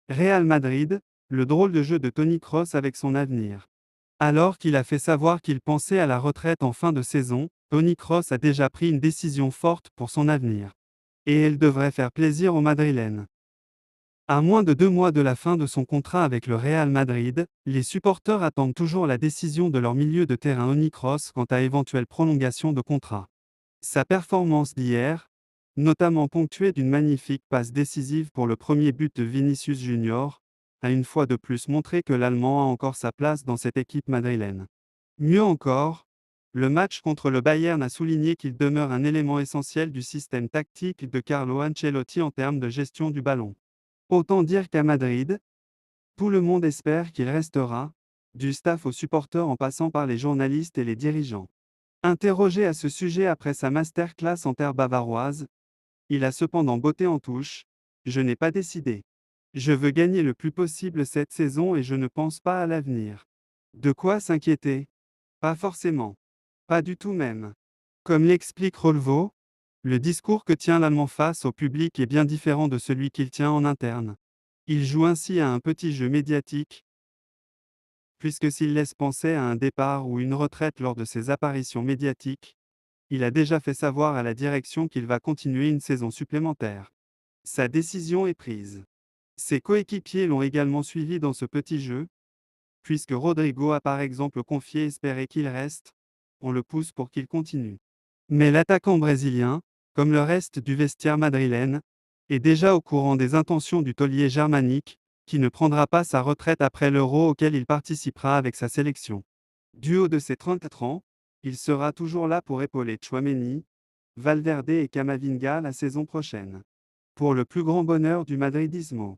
Real Madrid, le drôle de jeu de Toni Kroos avec son avenir. Alors qu'il a fait savoir qu'il pensait à la retraite en fin de saison, Toni Kroos a déjà pris une décision forte pour son avenir. Et elle devrait faire plaisir aux Madrilènes. À moins de 2 mois de la fin de son contrat avec le Real Madrid, les supporters attendent toujours la décision de leur milieu de terrain Toni Kroos quant à éventuelle prolongation de contrat. Sa performance d'hier, notamment ponctuée d'une magnifique passe décisive pour le premier but de Vinicius Junior, a une fois de plus montré que l'Allemand a encore sa place dans cette équipe madrilène. Mieux encore, le match contre le Bayern a souligné qu'il demeure un élément essentiel du système tactique de Carlo Ancelotti en termes de gestion du ballon. Autant dire qu'à Madrid, tout le monde espère qu'il restera, du staff aux supporters en passant par les journalistes et les dirigeants. Interrogé à ce sujet après sa masterclass en terre bavaroise, il a cependant botté en touche: Je n'ai pas décidé. Je veux gagner le plus possible cette saison et je ne pense pas à l'avenir. De quoi s'inquiéter? Pas forcément. Pas du tout même. Comme l'explique Rolvo, le discours que tient l'Allemand face au public est bien différent de celui qu'il tient en interne. Il joue ainsi à un petit jeu médiatique, puisque s'il laisse penser à un départ ou une retraite lors de ses apparitions médiatiques, il a déjà fait savoir à la direction qu'il va continuer une saison supplémentaire. Sa décision est prise. Ses coéquipiers l'ont également suivi dans ce petit jeu, puisque Rodrigo a par exemple confié espérer qu'il reste, on le pousse pour qu'il continue. Mais l'attaquant brésilien, comme le reste du vestiaire madrilène, est déjà au courant des intentions du taulier germanique, qui ne prendra pas sa retraite après l'Euro auquel il participera avec sa sélection. Du haut de ses 34 ans, il sera toujours là pour épauler Tchouaméni, Valverde et Camavinga la saison prochaine. Pour le plus grand bonheur du madridismo.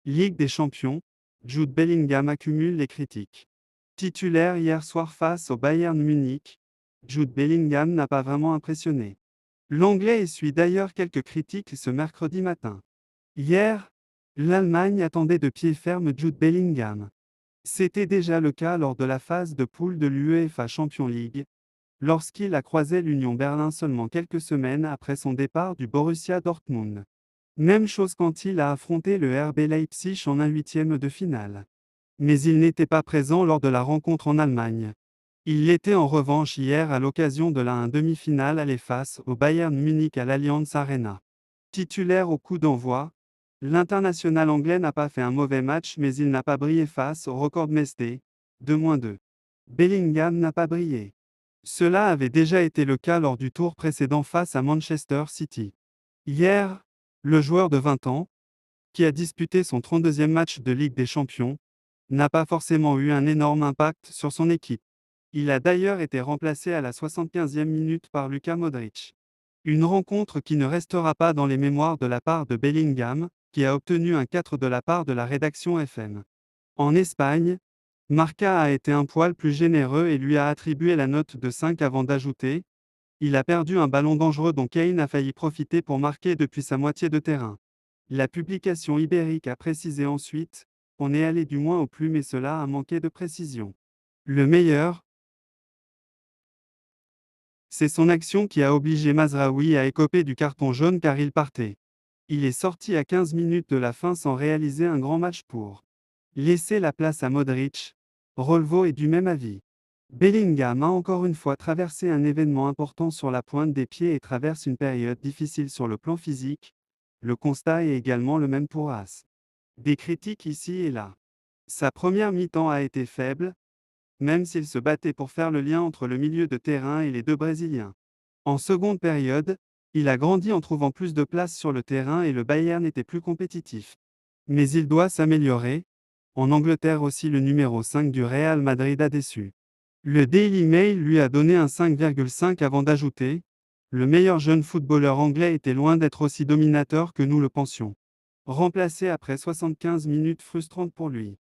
Ligue des Champions, Jude Bellingham accumule les critiques. Titulaire hier soir face au Bayern Munich, Jude Bellingham n'a pas vraiment impressionné. L'Anglais essuie d'ailleurs quelques critiques ce mercredi matin. Hier, l'Allemagne attendait de pied ferme Jude Bellingham. C'était déjà le cas lors de la phase de poule de l'UEFA Champions League, lorsqu'il a croisé l'Union Berlin seulement quelques semaines après son départ du Borussia Dortmund. Même chose quand il a affronté le RB Leipzig en un huitième de finale. Mais il n'était pas présent lors de la rencontre en Allemagne. Il l'était en revanche hier à l'occasion de la demi-finale aller face au Bayern Munich à l'Allianz Arena. Titulaire au coup d'envoi, l'international anglais n'a pas fait un mauvais match mais il n'a pas brillé face au recordmeister, 2-2. Bellingham n'a pas brillé. Cela avait déjà été le cas lors du tour précédent face à Manchester City. Hier, le joueur de 20 ans, qui a disputé son 32e match de Ligue des Champions, n'a pas forcément eu un énorme impact sur son équipe. Il a d'ailleurs été remplacé à la 75e minute par Luka Modric. Une rencontre qui ne restera pas dans les mémoires de la part de Bellingham, qui a obtenu un 4 de la part de la rédaction FM. En Espagne, Marca a été un poil plus généreux et lui a attribué la note de 5 avant d'ajouter: Il a perdu un ballon dangereux dont Kane a failli profiter pour marquer depuis sa moitié de terrain. La publication ibérique a précisé ensuite: On est allé du moins au plus mais cela a manqué de précision. Le meilleur, c'est son action qui a obligé Mazraoui à écoper du carton jaune car il partait. Il est sorti à 15 minutes de la fin sans réaliser un grand match pour laisser la place à Modric. Rolvo est du même avis. Bellingham a encore une fois traversé un événement important sur la pointe des pieds et traverse une période difficile sur le plan physique. Le constat est également le même pour As. Des critiques ici et là. Sa première mi-temps a été faible, même s'il se battait pour faire le lien entre le milieu de terrain et les deux Brésiliens. En seconde période, il a grandi en trouvant plus de place sur le terrain et le Bayern était plus compétitif. Mais il doit s'améliorer. En Angleterre aussi le numéro 5 du Real Madrid a déçu. Le Daily Mail lui a donné un 5,5 avant d'ajouter: Le meilleur jeune footballeur anglais était loin d'être aussi dominateur que nous le pensions. Remplacé après 75 minutes frustrantes pour lui.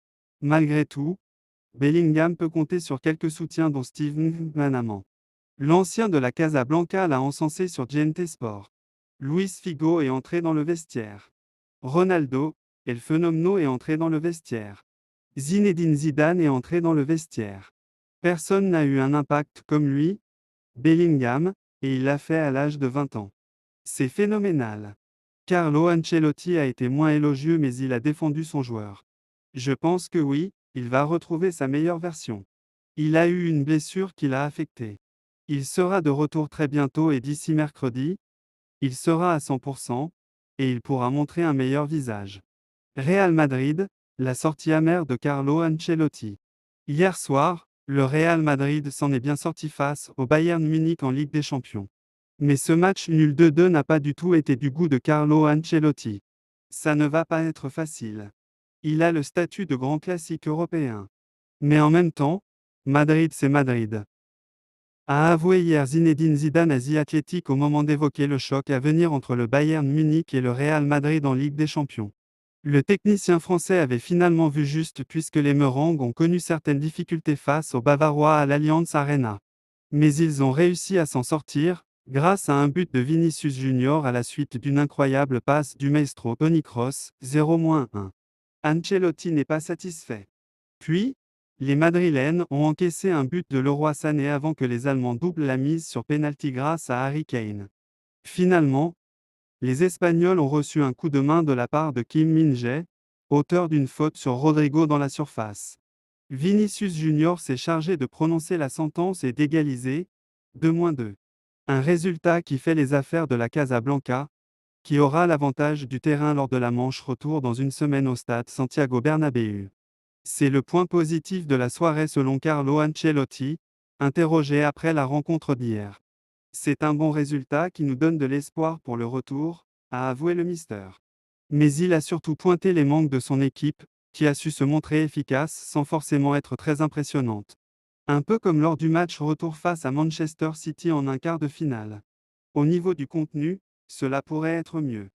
Malgré tout, Bellingham peut compter sur quelques soutiens dont Steven Manaman. L'ancien de la Casablanca l'a encensé sur GNT Sport. Luis Figo est entré dans le vestiaire. Ronaldo, El Fenomeno est entré dans le vestiaire. Zinedine Zidane est entré dans le vestiaire. Personne n'a eu un impact comme lui, Bellingham, et il l'a fait à l'âge de 20 ans. C'est phénoménal. Carlo Ancelotti a été moins élogieux mais il a défendu son joueur. Je pense que oui, il va retrouver sa meilleure version. Il a eu une blessure qui l'a affecté. Il sera de retour très bientôt et d'ici mercredi, il sera à 100% et il pourra montrer un meilleur visage. Real Madrid, la sortie amère de Carlo Ancelotti. Hier soir, le Real Madrid s'en est bien sorti face au Bayern Munich en Ligue des Champions. Mais ce match nul 2-2 n'a pas du tout été du goût de Carlo Ancelotti. Ça ne va pas être facile. Il a le statut de grand classique européen. Mais en même temps, Madrid c'est Madrid. A avoué hier Zinedine Zidane à The Athletic au moment d'évoquer le choc à venir entre le Bayern Munich et le Real Madrid en Ligue des Champions. Le technicien français avait finalement vu juste puisque les Merengues ont connu certaines difficultés face aux Bavarois à l'Allianz Arena. Mais ils ont réussi à s'en sortir, grâce à un but de Vinicius Junior à la suite d'une incroyable passe du maestro Toni Kroos, 0-1. Ancelotti n'est pas satisfait. Puis, les Madrilènes ont encaissé un but de Leroy Sané avant que les Allemands doublent la mise sur pénalty grâce à Harry Kane. Finalement, les Espagnols ont reçu un coup de main de la part de Kim Min-jae, auteur d'une faute sur Rodrigo dans la surface. Vinicius Junior s'est chargé de prononcer la sentence et d'égaliser, 2-2. Un résultat qui fait les affaires de la Casablanca, qui aura l'avantage du terrain lors de la manche retour dans une semaine au stade Santiago Bernabéu. C'est le point positif de la soirée selon Carlo Ancelotti, interrogé après la rencontre d'hier. C'est un bon résultat qui nous donne de l'espoir pour le retour, a avoué le Mister. Mais il a surtout pointé les manques de son équipe, qui a su se montrer efficace sans forcément être très impressionnante. Un peu comme lors du match retour face à Manchester City en un quart de finale. Au niveau du contenu, cela pourrait être mieux.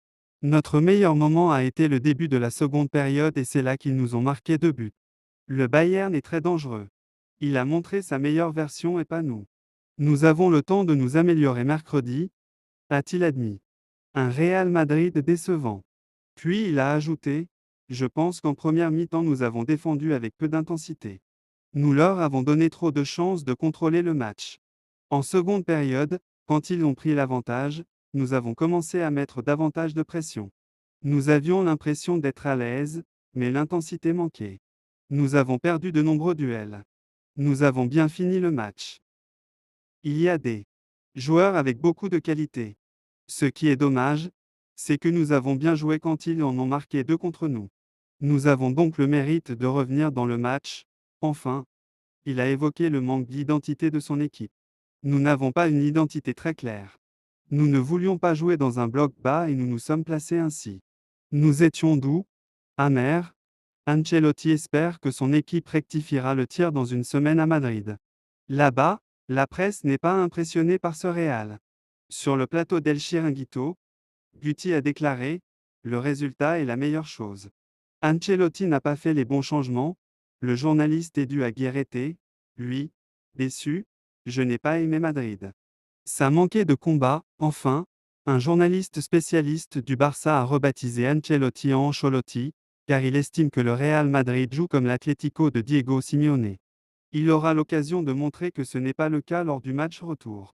Notre meilleur moment a été le début de la seconde période et c'est là qu'ils nous ont marqué 2 buts. Le Bayern est très dangereux. Il a montré sa meilleure version et pas nous. Nous avons le temps de nous améliorer mercredi, a-t-il admis. Un Real Madrid décevant. Puis il a ajouté, je pense qu'en première mi-temps nous avons défendu avec peu d'intensité. Nous leur avons donné trop de chances de contrôler le match. En seconde période, quand ils ont pris l'avantage, nous avons commencé à mettre davantage de pression. Nous avions l'impression d'être à l'aise, mais l'intensité manquait. Nous avons perdu de nombreux duels. Nous avons bien fini le match. Il y a des joueurs avec beaucoup de qualité. Ce qui est dommage, c'est que nous avons bien joué quand ils en ont marqué 2 contre nous. Nous avons donc le mérite de revenir dans le match. Enfin, il a évoqué le manque d'identité de son équipe. Nous n'avons pas une identité très claire. Nous ne voulions pas jouer dans un bloc bas et nous nous sommes placés ainsi. Nous étions doux, amers. Ancelotti espère que son équipe rectifiera le tir dans une semaine à Madrid. Là-bas, la presse n'est pas impressionnée par ce Real. Sur le plateau d'El Chiringuito, Guti a déclaré, le résultat est la meilleure chose. Ancelotti n'a pas fait les bons changements. Le journaliste Edu Aguirre était, lui, déçu. Je n'ai pas aimé Madrid. Ça manquait de combat. Enfin, un journaliste spécialiste du Barça a rebaptisé Ancelotti en Ancelotti, car il estime que le Real Madrid joue comme l'Atlético de Diego Simeone. Il aura l'occasion de montrer que ce n'est pas le cas lors du match retour.